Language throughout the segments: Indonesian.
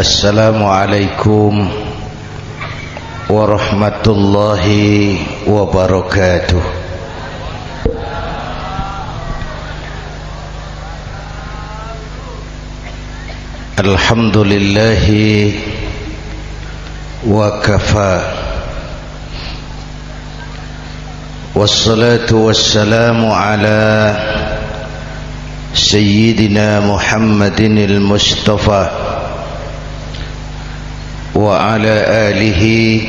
Assalamualaikum warahmatullahi wabarakatuh. Alhamdulillahi wa kafa, wassalatu wassalamu ala sayyidina Muhammadin al-Mustafa wa ala alihi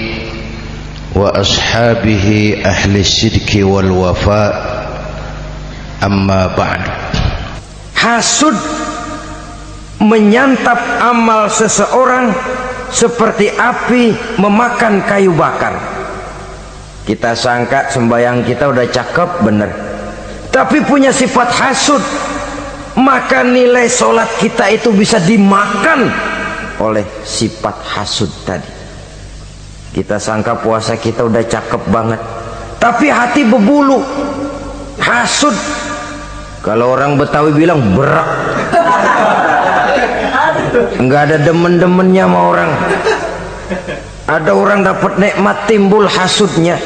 wa ashabihi ahli sidqi wal wafa, amma ba'd. Hasud menyantap amal seseorang seperti api memakan kayu bakar. Kita sangka sembahyang kita udah cakep bener, tapi punya sifat hasud, maka nilai sholat kita itu bisa dimakan oleh sifat hasud tadi. Kita sangka puasa kita udah cakep banget, tapi hati berbulu hasud. Kalau orang Betawi bilang berak, nggak ada demen-demennya sama orang. Ada orang dapat nikmat timbul hasudnya.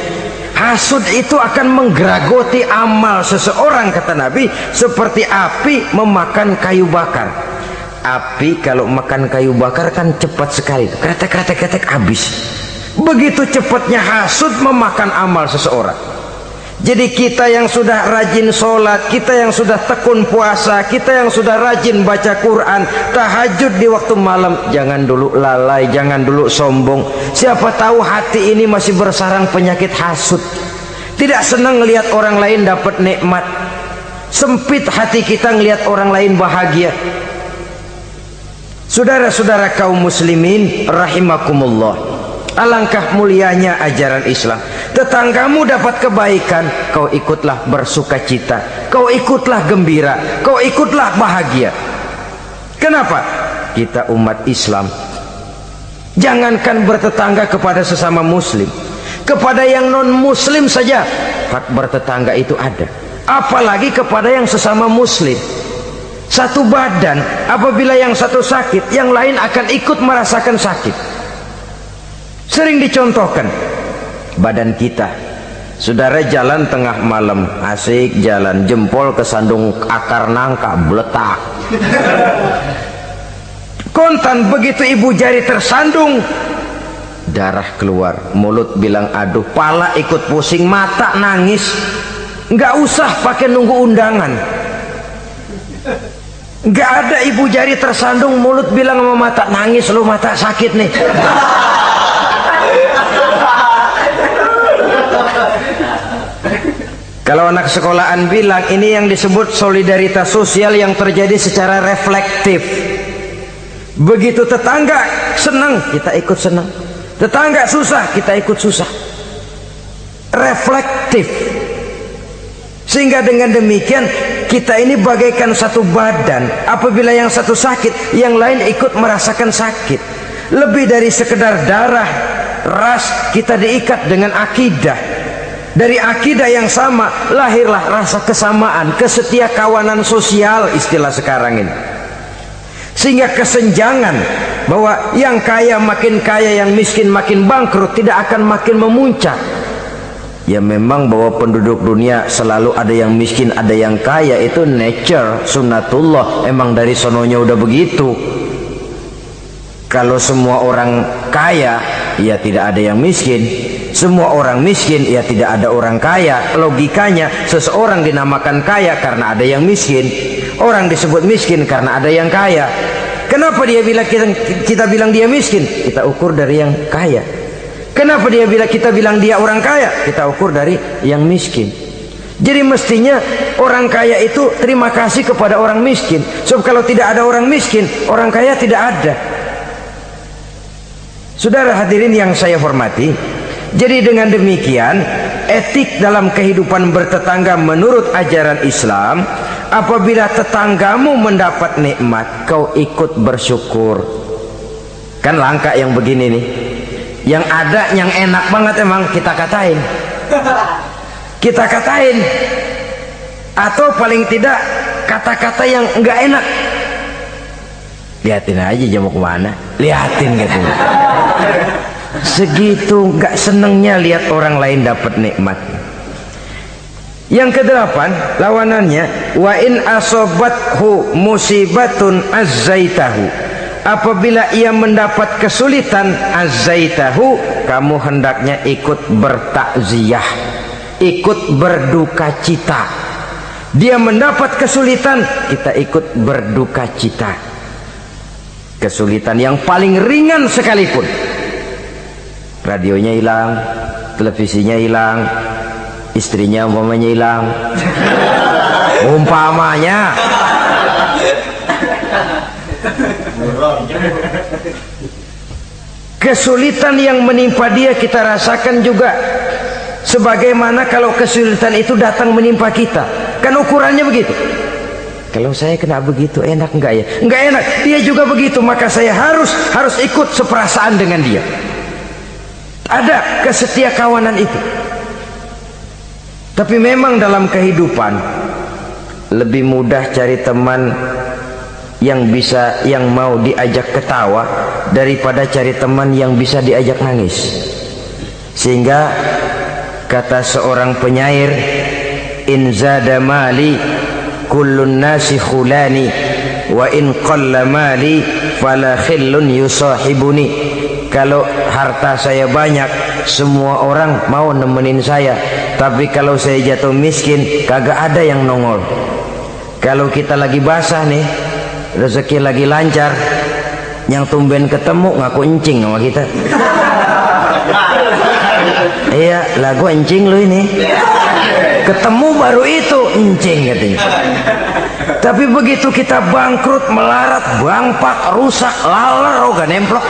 Hasud itu akan menggeragoti amal seseorang, kata Nabi, seperti api memakan kayu bakar. Api kalau makan kayu bakar kan cepat sekali, kretek habis. Begitu cepatnya hasud memakan amal seseorang. Jadi kita yang sudah rajin sholat, kita yang sudah tekun puasa, kita yang sudah rajin baca Quran, tahajud di waktu malam, jangan dulu lalai, jangan dulu sombong. Siapa tahu hati ini masih bersarang penyakit hasud, tidak senang melihat orang lain dapat nikmat, sempit hati kita melihat orang lain bahagia. Saudara-saudara kaum muslimin rahimakumullah, alangkah mulianya ajaran Islam. Tetanggamu dapat kebaikan, kau ikutlah bersukacita, kau ikutlah gembira, kau ikutlah bahagia. Kenapa? Kita umat Islam, jangankan bertetangga kepada sesama muslim, kepada yang non muslim saja hak bertetangga itu ada, apalagi kepada yang sesama muslim. Satu badan, apabila yang satu sakit, yang lain akan ikut merasakan sakit. Sering dicontohkan, badan kita, saudara jalan tengah malam, asik jalan, jempol kesandung akar nangka, beletak. Kontan, begitu ibu jari tersandung, darah keluar, mulut bilang aduh, pala ikut pusing, mata nangis. Nggak usah pakai nunggu undangan. Nggak ada ibu jari tersandung, mulut bilang sama mata, nangis lu, mata sakit nih. Kalau anak sekolahan bilang, ini yang disebut solidaritas sosial yang terjadi secara reflektif. Begitu tetangga senang, kita ikut senang. Tetangga susah, kita ikut susah. Reflektif. Sehingga dengan demikian kita ini bagaikan satu badan. Apabila yang satu sakit, yang lain ikut merasakan sakit. Lebih dari sekedar darah, ras, kita diikat dengan akidah. Dari akidah yang sama lahirlah rasa kesamaan, kesetiakawanan sosial, istilah sekarang ini. Sehingga kesenjangan bahwa yang kaya makin kaya, yang miskin makin bangkrut, tidak akan makin memuncak. Ya memang bahwa penduduk dunia selalu ada yang miskin, ada yang kaya, itu nature, sunnatullah, emang dari sononya udah begitu. Kalau semua orang kaya, ya tidak ada yang miskin. Semua orang miskin, ya tidak ada orang kaya. Logikanya, seseorang dinamakan kaya karena ada yang miskin, orang disebut miskin karena ada yang kaya. Kenapa dia bilang kita bilang dia miskin? Kita ukur dari yang kaya. Kenapa kita bilang dia orang kaya? Kita ukur dari yang miskin. Jadi mestinya orang kaya itu terima kasih kepada orang miskin. Sebab kalau tidak ada orang miskin, orang kaya tidak ada. Saudara hadirin yang saya hormati, jadi dengan demikian etik dalam kehidupan bertetangga menurut ajaran Islam, apabila tetanggamu mendapat nikmat, kau ikut bersyukur. Kan langka yang begini nih. Yang ada yang enak banget emang kita katain. Kita katain. Atau paling tidak kata-kata yang enggak enak. liatin aja aja mau kemana, liatin katanya. Segitu nggak senengnya lihat orang lain dapat nikmat. Yang kedelapan, lawanannya, wa in asobathu musibatun azzaitahu, apabila ia mendapat kesulitan, azzaitahu, kamu hendaknya ikut bertakziah, ikut berduka cita. Dia mendapat kesulitan, kita ikut berduka cita. Kesulitan yang paling ringan sekalipun, radionya hilang, televisinya hilang, istrinya umpamanya hilang, umpamanya. Kesulitan yang menimpa dia kita rasakan juga sebagaimana kalau kesulitan itu datang menimpa kita. Kan ukurannya begitu. Kalau saya kena begitu enak enggak ya? Enggak enak. Dia juga begitu, maka saya harus ikut seperasaan dengan dia. Ada kesetiakawanan itu. Tapi memang dalam kehidupan lebih mudah cari teman yang mau diajak ketawa daripada cari teman yang bisa diajak nangis. Sehingga kata seorang penyair, in zada mali kullun nasi khulani wa in qalla mali fala khillun yusahibuni. Kalau harta saya banyak, semua orang mau nemenin saya, tapi kalau saya jatuh miskin, kagak ada yang nongol. Kalau kita lagi basah nih, rezeki lagi lancar, yang tumben ketemu ngaku encing sama kita. Iya, lagu encing lu ini. Ketemu baru itu encing katanya. Tapi begitu kita bangkrut, melarat, bangpak, rusak, laler, gak nemplok.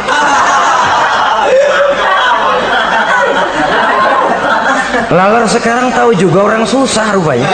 Laler sekarang tahu juga orang susah rupanya.